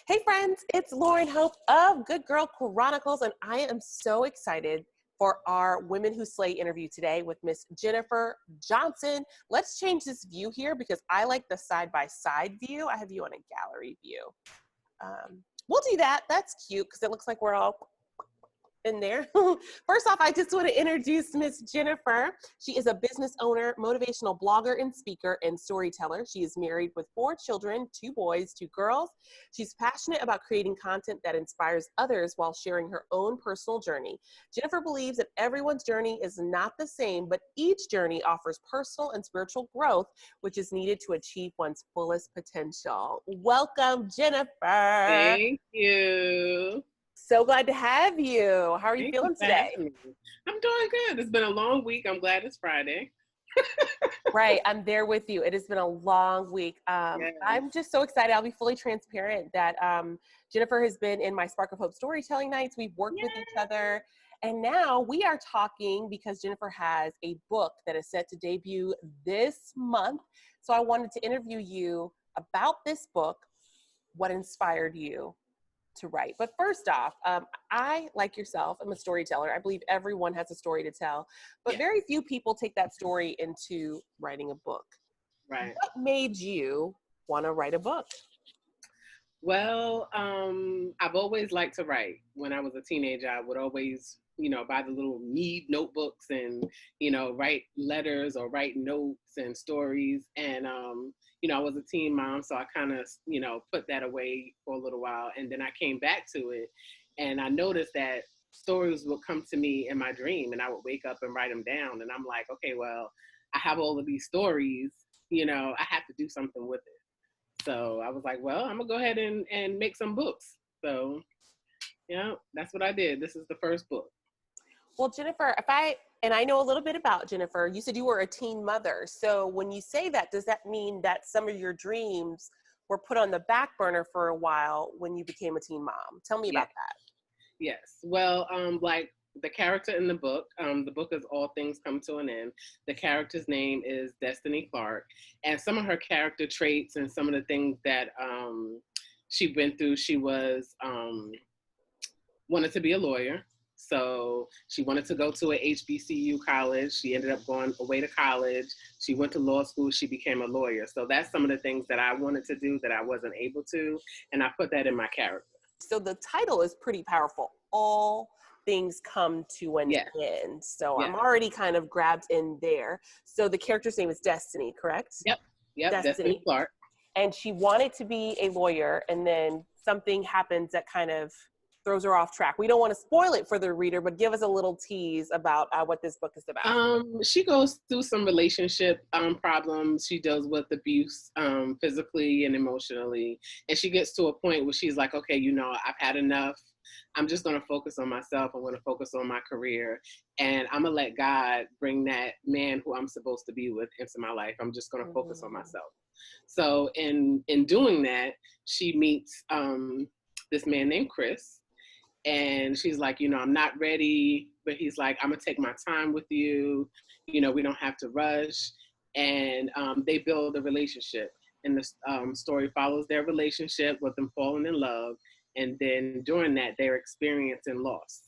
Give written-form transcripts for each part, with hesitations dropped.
Hey friends, it's Lauren Hope of Good Girl Chronicles, and I am so excited for our Women Who Slay interview today with Miss Jennifer Johnson. Let's change this view here because I like the side-by-side view. I have you on a gallery view. We'll do that. That's cute because it looks like we're all in there. First off, I just want to introduce Miss Jennifer. She is a business owner, motivational blogger, and speaker and storyteller. She is married with 4 children, 2 boys, 2 girls. She's passionate about creating content that inspires others while sharing her own personal journey. Jennifer believes that everyone's journey is not the same, but each journey offers personal and spiritual growth, which is needed to achieve one's fullest potential. Welcome, Jennifer. Thank you. So glad to have you. How are you Thank feeling you for today? having me. I'm doing good. It's been a long week. I'm glad it's Friday. Right, I'm there with you. It has been a long week. Yes. I'm just so excited. I'll be fully transparent that Jennifer has been in my Spark of Hope storytelling nights. We've worked with each other. And now we are talking because Jennifer has a book that is set to debut this month. So I wanted to interview you about this book, what inspired you to write. But first off, I, like yourself, am a storyteller. I believe everyone has a story to tell, but very few people take that story into writing a book. Right. What made you want to write a book? Well, I've always liked to write. When I was a teenager, I would always, buy the little Mead notebooks and, write letters or write notes and stories. And, I was a teen mom, so I kind of, put that away for a little while. And then I came back to it and I noticed that stories would come to me in my dream and I would wake up and write them down. And I'm like, okay, well, I have all of these stories, I have to do something with it. So I was like, well, I'm gonna go ahead and make some books. So, that's what I did. This is the first book. Well, Jennifer, and I know a little bit about Jennifer, you said you were a teen mother. So when you say that, does that mean that some of your dreams were put on the back burner for a while when you became a teen mom? Tell me about that. Yes. Well, like the character in the book is All Things Come to an End. The character's name is Destiny Clark. And some of her character traits and some of the things that she went through, she was wanted to be a lawyer. So she wanted to go to a HBCU college. She ended up going away to college. She went to law school. She became a lawyer. So that's some of the things that I wanted to do that I wasn't able to. And I put that in my character. So the title is pretty powerful. All things come to an end. So I'm already kind of grabbed in there. So the character's name is Destiny, correct? Yep. Destiny Clark. And she wanted to be a lawyer, and then something happens that kind of throws her off track. We don't want to spoil it for the reader, but give us a little tease about what this book is about. She goes through some relationship problems. She deals with abuse physically and emotionally. And she gets to a point where she's like, okay, I've had enough. I'm just going to focus on myself. I'm going to focus on my career. And I'm going to let God bring that man who I'm supposed to be with into my life. I'm just going to focus on myself. So in doing that, she meets this man named Chris. And she's like, I'm not ready, but he's like, I'm gonna take my time with you. We don't have to rush. And they build a relationship. And the story follows their relationship with them falling in love. And then during that, they're experiencing loss.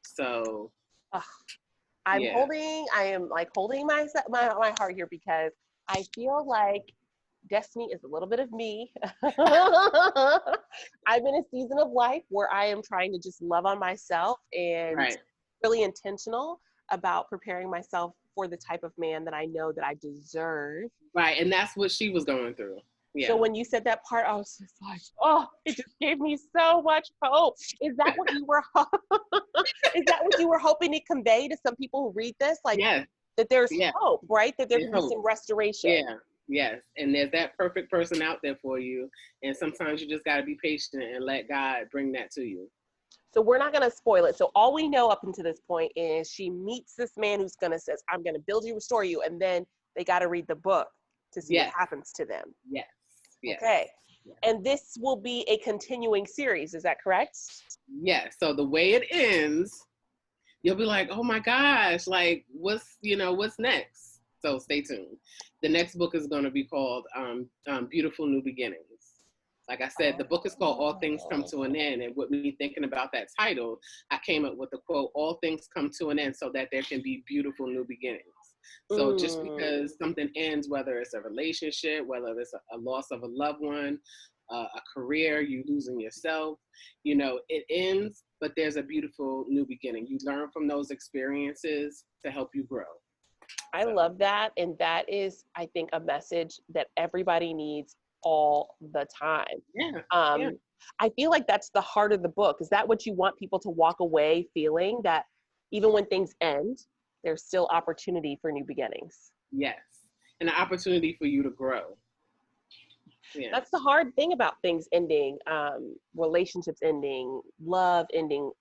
So I am like holding my heart here because I feel like Destiny is a little bit of me. I'm in a season of life where I am trying to just love on myself and really intentional about preparing myself for the type of man that I know that I deserve. Right, and that's what she was going through. Yeah. So when you said that part, I was just like, oh, it just gave me so much hope. Is that what you were? Is that what you were hoping to convey to some people who read this? Like that there's hope, right? That there can be some restoration. Yeah. Yes, and there's that perfect person out there for you, and sometimes you just got to be patient and let God bring that to you. So we're not going to spoil it. So all we know up until this point is she meets this man who's going to says, I'm going to build you, restore you, and then they got to read the book to see what happens to them. Yes. Okay. Yes. And this will be a continuing series. Is that correct? Yes. So the way it ends, you'll be like, oh my gosh, like what's next? So stay tuned. The next book is going to be called Beautiful New Beginnings. Like I said, the book is called All Things Come to an Oh. End. And with me thinking about that title, I came up with the quote, all things come to an end so that there can be beautiful new beginnings. So just Mm. because something ends, whether it's a relationship, whether it's a loss of a loved one, a career, you losing yourself, it ends, but there's a beautiful new beginning. You learn from those experiences to help you grow. I So, love that. And that is, I think, a message that everybody needs all the time. yeah, yeah. Um, I feel like that's the heart of the book. Is that what you want people to walk away feeling, that even when things end, there's still opportunity for new beginnings? Yes. And an opportunity for you to grow. Yeah. That's the hard thing about things ending, relationships ending, love ending,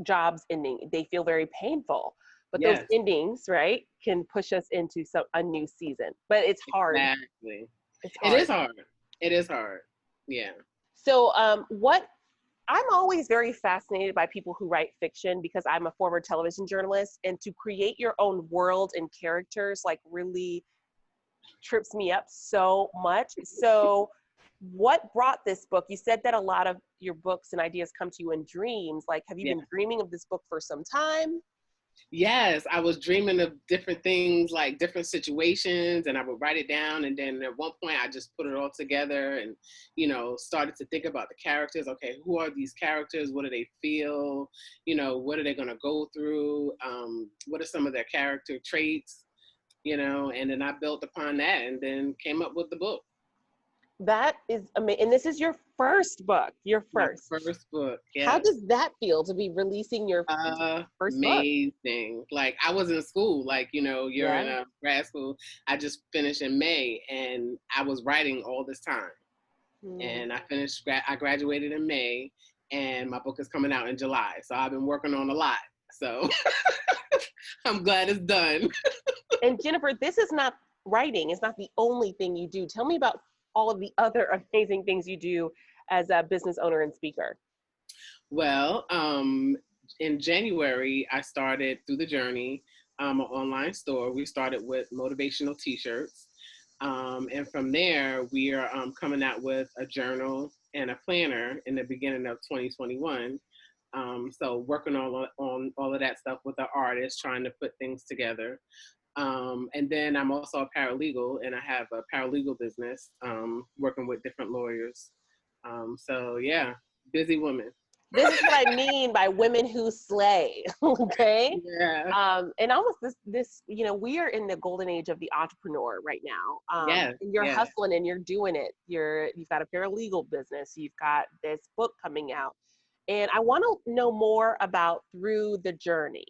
jobs ending. They feel very painful. But those Yes, endings, right, can push us into a new season. But it's hard. exactly. It's It hard. is hard. It is hard. Yeah. So, what I'm always very fascinated by people who write fiction because I'm a former television journalist, and to create your own world and characters like really trips me up so much. So, what brought this book? You said that a lot of your books and ideas come to you in dreams. Like, have you Yeah. been dreaming of this book for some time? Yes, I was dreaming of different things, like different situations, and I would write it down. And then at one point, I just put it all together and, started to think about the characters. Okay, who are these characters? What do they feel? What are they going to go through? What are some of their character traits? And then I built upon that and then came up with the book. That is amazing. And this is your first book, your My first. first book, How yes. does that feel to be releasing your first book? Amazing. Like I was in school, like, you're in Yeah. a grad school. I just finished in May and I was writing all this time. Hmm. And I graduated in May and my book is coming out in July. So I've been working on a lot. So I'm glad it's done. And Jennifer, this is not writing. It's not the only thing you do. Tell me about all of the other amazing things you do as a business owner and speaker. Well, in January, I started Through the Journey, an online store. We started with motivational t-shirts. And from there, we are coming out with a journal and a planner in the beginning of 2021. So working on all of that stuff with the artists, trying to put things together. And then I'm also a paralegal, and I have a paralegal business, working with different lawyers. So yeah, busy woman. This is what I mean by women who slay. Okay. Yeah. And almost this, we are in the golden age of the entrepreneur right now. Yes. And you're Yes. hustling and you're doing it. You've got a paralegal business. You've got this book coming out, and I want to know more about Through the Journey.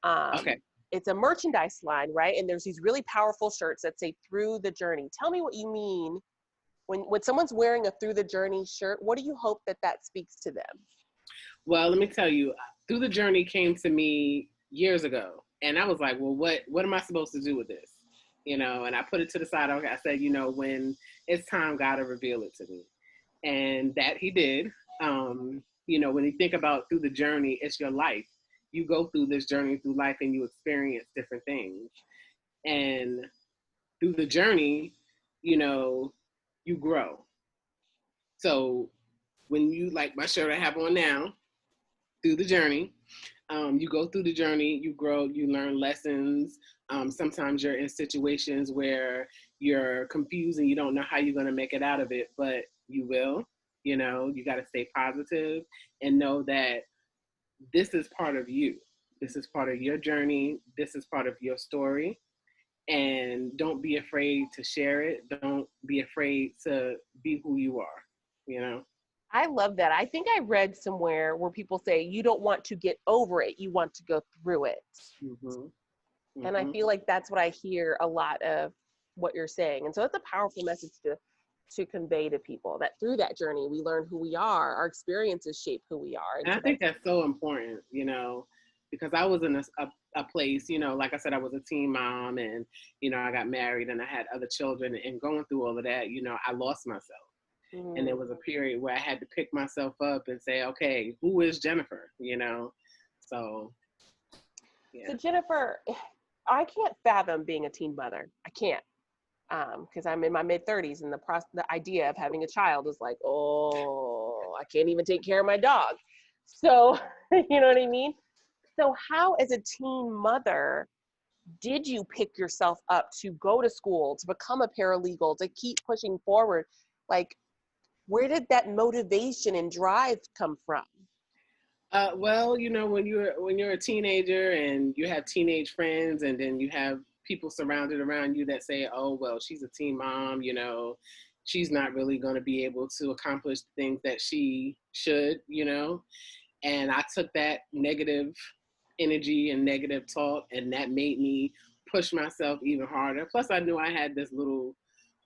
Okay. It's a merchandise line, right? And there's these really powerful shirts that say Through the Journey. Tell me what you mean when someone's wearing a Through the Journey shirt. What do you hope that speaks to them? Well, let me tell you, Through the Journey came to me years ago, and I was like, well, what am I supposed to do with this? And I put it to the side. I said, when it's time, God will reveal it to me, and that He did. When you think about Through the Journey, it's your life. You go through this journey through life, and you experience different things, and through the journey, you grow. So when you like my shirt I have on now, Through the Journey, you go through the journey, you grow, you learn lessons. Sometimes you're in situations where you're confused and you don't know how you're going to make it out of it, but you will. You got to stay positive and know that this is part of you. This is part of your journey. This is part of your story. And don't be afraid to share it. Don't be afraid to be who you are, you know? I love that. I think I read somewhere where people say you don't want to get over it, you want to go through it. Mm-hmm. And I Mm-hmm. feel like that's what I hear a lot of what you're saying. And so it's a powerful message to convey to people, that through that journey we learn who we are, our experiences shape who we are. And And so I think that's that's so important, because I was in a place, like I said, I was a teen mom and, I got married and I had other children, and going through all of that, I lost myself. And there mm. was a period where I had to pick myself up and say, okay, who is Jennifer? So So yeah. Jennifer, I can't fathom being a teen mother. I can't. because I'm in my mid-30s, and the idea of having a child is like, oh, I can't even take care of my dog. So, you know what I mean? So how, as a teen mother, did you pick yourself up to go to school, to become a paralegal, to keep pushing forward? Like, where did that motivation and drive come from? Well, you know, when you're a teenager and you have teenage friends, and then you have people surrounded around you that say, "Oh, well, she's a teen mom," you know, she's not really going to be able to accomplish the things that she should, you know. And I took that negative energy and negative talk, and that made me push myself even harder. Plus, I knew I had this little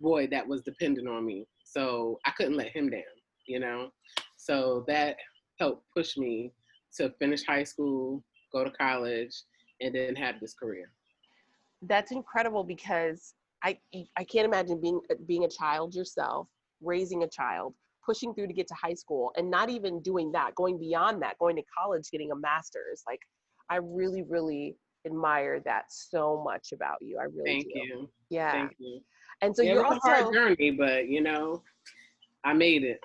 boy that was dependent on me, so I couldn't let him down, you know. So that helped push me to finish high school, go to college, and then have this career. That's incredible, because I can't imagine being a child yourself, raising a child, pushing through to get to high school, and not even doing that, going beyond that, going to college, getting a master's. Like, I really, really admire that so much about you. I really Thank do. you. Yeah. Thank you. And so Yeah, it you're was a hard also, journey, but you know, I made it.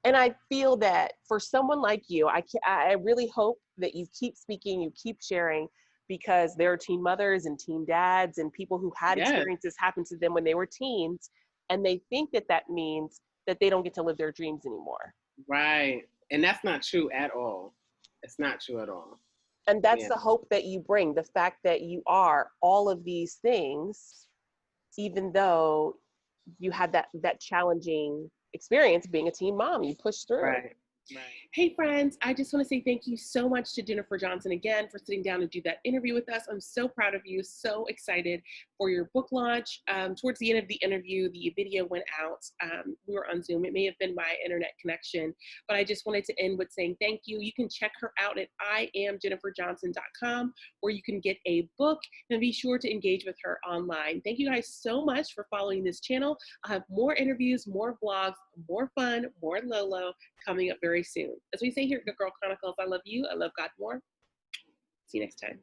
and I feel that for someone like you, I really hope that you keep speaking, you keep sharing, because there are teen mothers and teen dads and people who had Yes, experiences happen to them when they were teens, and they think that that means that they don't get to live their dreams anymore. right. And that's not true at all. It's not true at all. And that's Yeah. the hope that you bring, the fact that you are all of these things, even though you had that challenging experience being a teen mom, you pushed through. Right. Right. Hey, friends, I just want to say thank you so much to Jennifer Johnson again for sitting down to do that interview with us. I'm so proud of you, so excited for your book launch. Towards the end of the interview, the video went out. We were on Zoom. It may have been my internet connection, but I just wanted to end with saying thank you. You can check her out at IamJenniferJohnson.com, where you can get a book, and be sure to engage with her online. Thank you guys so much for following this channel. I'll have more interviews, more vlogs, more fun, more Lolo coming up very soon. As we say here at Good Girl Chronicles, I love you. I love God more. See you next time.